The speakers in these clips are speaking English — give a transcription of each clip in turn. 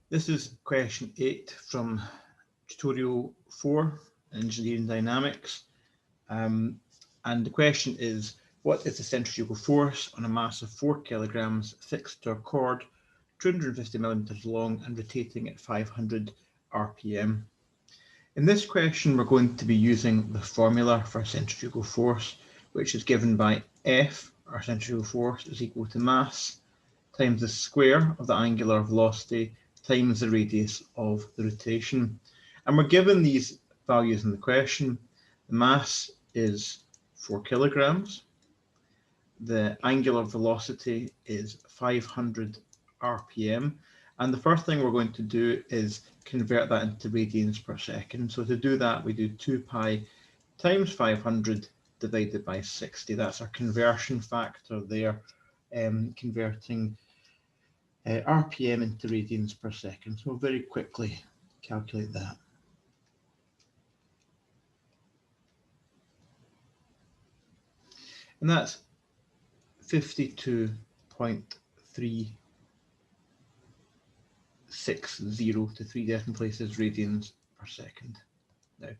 This is question 8 from tutorial 4, Engineering Dynamics. And the question is, what is the centrifugal force on a mass of 4 kilograms fixed to a cord 250 millimeters long and rotating at 500 RPM? In this question, we're going to be using the formula for centrifugal force, which is given by F, our centrifugal force, is equal to mass times the square of the angular velocity times the radius of the rotation. And we're given these values in the question. The mass is 4 kilograms. The angular velocity is 500 RPM. And the first thing we're going to do is convert that into radians per second. So to do that, we do 2 pi times 500 divided by 60. That's our conversion factor there, converting RPM into radians per second. So we'll very quickly calculate that. And that's 52.360 to 3 decimal places radians per second. Now, you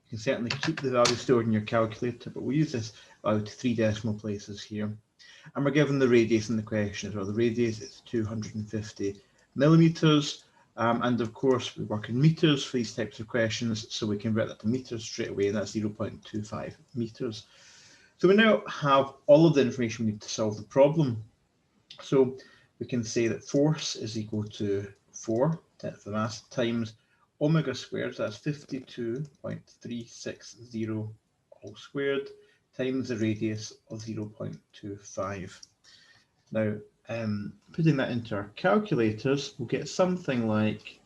can certainly keep the value stored in your calculator, but we'll use this value to 3 decimal places here. And we're given the radius in the question as well. The radius is 250 millimeters. And of course, we work in meters for these types of questions, so we convert that to meters straight away, and that's 0.25 meters. So we now have all of the information we need to solve the problem. So we can say that force is equal to 4 times the mass times omega squared, so that's 52.360 all squared, times the radius of 0.25. Now, putting that into our calculators, we'll get something like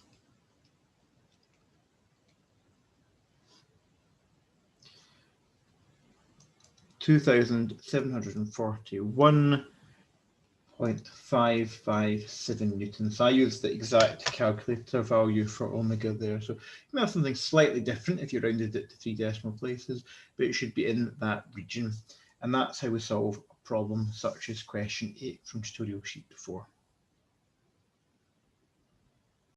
2,741.557 newtons. So I use the exact calculator value for omega there. So you may have something slightly different if you rounded it to 3 decimal places, but it should be in that region. And that's how we solve a problem such as question 8 from tutorial sheet 4.